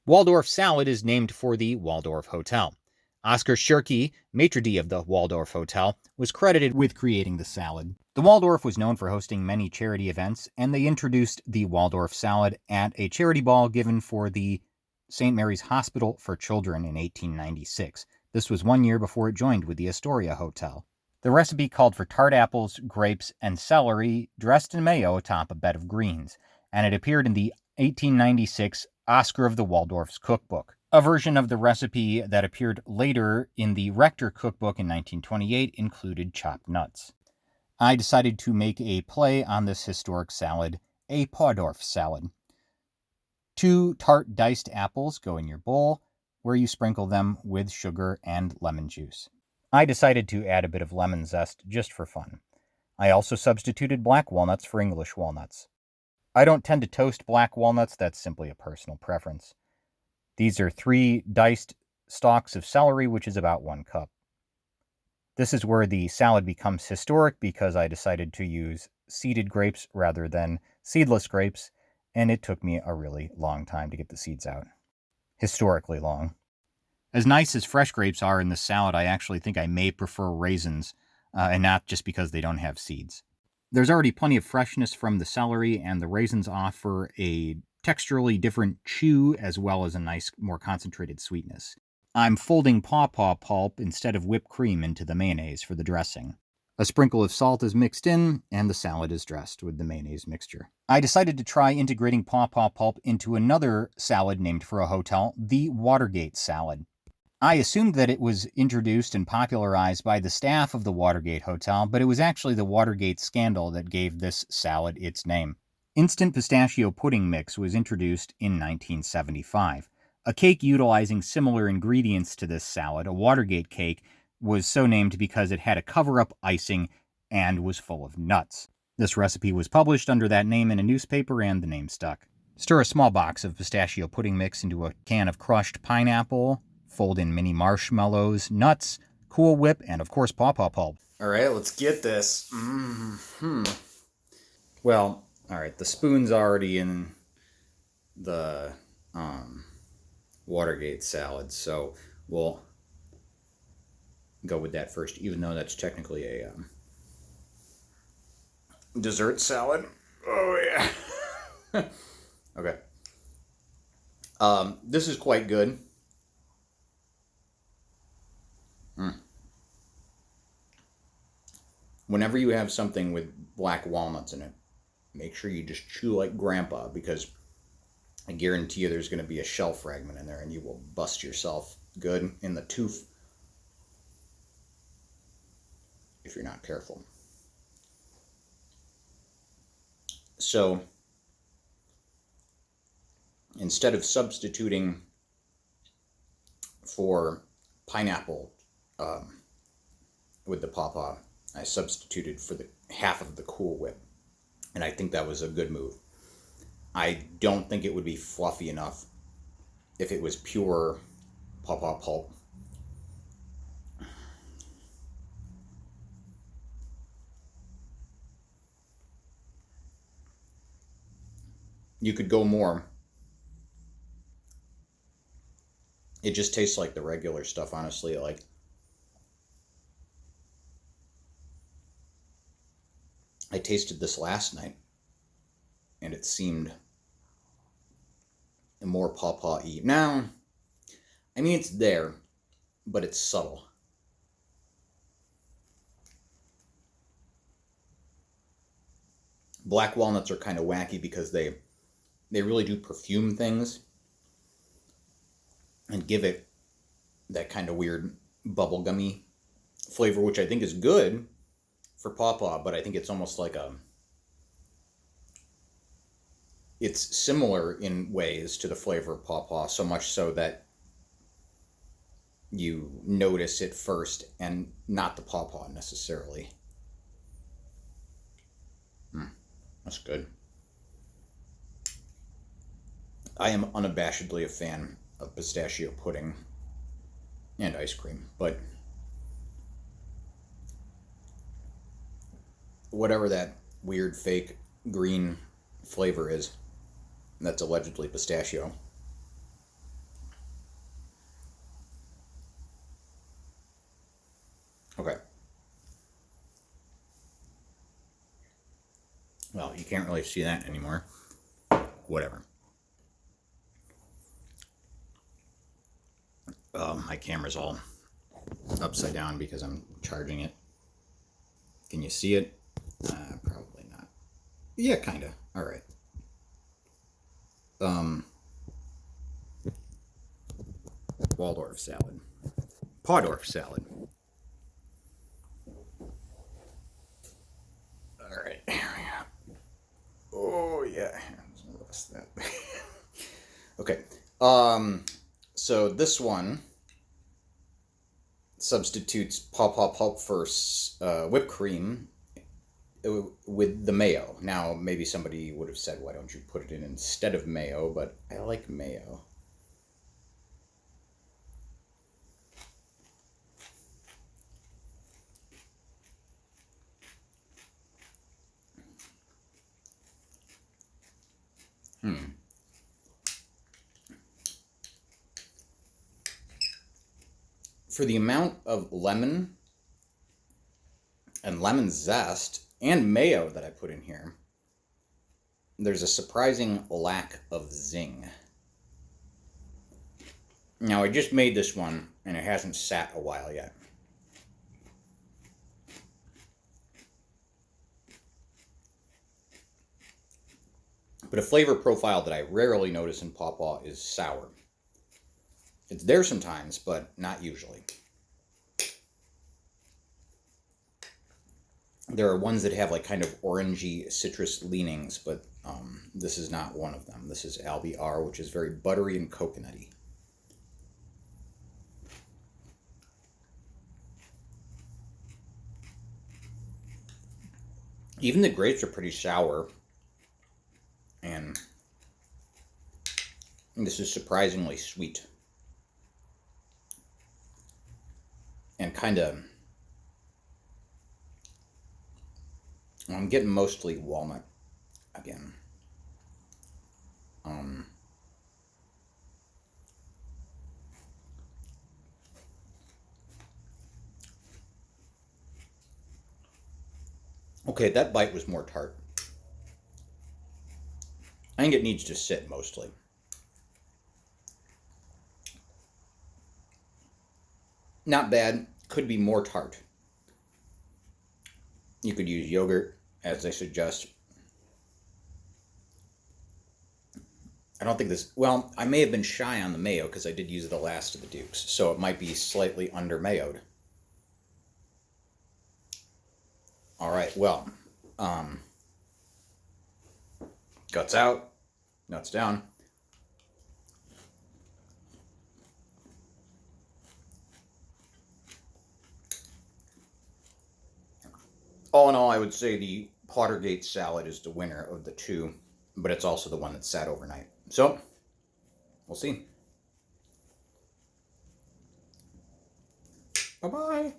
Waldorf Salad is named for the Waldorf Hotel. Oscar Schirke, maitre d' of the Waldorf Hotel, was credited with creating the salad. The Waldorf was known for hosting many charity events, and they introduced the Waldorf salad at a charity ball given for the St. Mary's Hospital for Children in 1896. This was 1 year before it joined with the Astoria Hotel. The recipe called for tart apples, grapes, and celery dressed in mayo atop a bed of greens, and it appeared in the 1896 Oscar of the Waldorf's cookbook. A version of the recipe that appeared later in the Rector cookbook in 1928 included chopped nuts. I decided to make a play on this historic salad, a Pawdorf salad. 2 tart diced apples go in your bowl, where you sprinkle them with sugar and lemon juice. I decided to add a bit of lemon zest just for fun. I also substituted black walnuts for English walnuts. I don't tend to toast black walnuts, that's simply a personal preference. These are 3 diced stalks of celery, which is about 1 cup. This is where the salad becomes historic because I decided to use seeded grapes rather than seedless grapes, and it took me a really long time to get the seeds out. Historically long. As nice as fresh grapes are in this salad, I actually think I may prefer raisins, and not just because they don't have seeds. There's already plenty of freshness from the celery, and the raisins offer a texturally different chew as well as a nice, more concentrated sweetness. I'm folding Pawpaw pulp instead of whipped cream into the mayonnaise for the dressing. A sprinkle of salt is mixed in, and the salad is dressed with the mayonnaise mixture. I decided to try integrating Pawpaw pulp into another salad named for a hotel, the Watergate Salad. I assumed that it was introduced and popularized by the staff of the Watergate Hotel, but it was actually the Watergate scandal that gave this salad its name. Instant pistachio pudding mix was introduced in 1975. A cake utilizing similar ingredients to this salad, a Watergate cake, was so named because it had a cover-up icing and was full of nuts. This recipe was published under that name in a newspaper, and the name stuck. Stir a small box of pistachio pudding mix into a can of crushed pineapple. Fold in mini marshmallows, nuts, Cool Whip, and of course Pawpaw pulp. Alright, let's get this. Well, alright, the spoon's already in the Watergate salad, so we'll go with that first, even though that's technically a dessert salad. Oh yeah. Okay. This is quite good. Whenever you have something with black walnuts in it, make sure you just chew like grandpa, because I guarantee you there's going to be a shell fragment in there and you will bust yourself good in the tooth if you're not careful. So instead of substituting for pineapple with the Pawpaw, I substituted for the half of the Cool Whip, and I think that was a good move. I don't think it would be fluffy enough if it was pure Pawpaw pulp. You could go more. It just tastes like the regular stuff, honestly. I tasted this last night, and it seemed more pawpaw-y. Now, I mean, it's there, but it's subtle. Black walnuts are kind of wacky because they really do perfume things and give it that kind of weird bubblegummy flavor, which I think is good for Pawpaw, but I think it's almost like it's similar in ways to the flavor of Pawpaw, so much so that you notice it first and not the Pawpaw necessarily. That's good. I am unabashedly a fan of pistachio pudding and ice cream, but whatever that weird fake green flavor is, that's allegedly pistachio, Well, you can't really see that anymore. Whatever. My camera's all upside down because I'm charging it. Can you see it? Probably not. Yeah, kind of. All right. Waldorf salad. Pawdorf salad. All right. Oh, yeah. That. Okay. So this one substitutes Pawpaw pulp for whipped cream with the mayo. Now, maybe somebody would have said, why don't you put it in instead of mayo? But I like mayo. For the amount of lemon and lemon zest and mayo that I put in here, there's a surprising lack of zing. Now, I just made this one, and it hasn't sat a while yet. But a flavor profile that I rarely notice in Pawpaw is sour. It's there sometimes, but not usually. There are ones that have like kind of orangey citrus leanings, but this is not one of them. This is LBR, which is very buttery and coconutty. Even the grapes are pretty sour, and this is surprisingly sweet. And kind of, I'm getting mostly walnut again. Okay, that bite was more tart. I think it needs to sit mostly. Not bad. Could be more tart. You could use yogurt, as they suggest. I don't think this... Well, I may have been shy on the mayo because I did use the last of the Dukes, so it might be slightly under-mayoed. All right, well, guts out, nuts down. All in all, I would say the Pawtergate salad is the winner of the two, but it's also the one that sat overnight. So, we'll see. Bye-bye.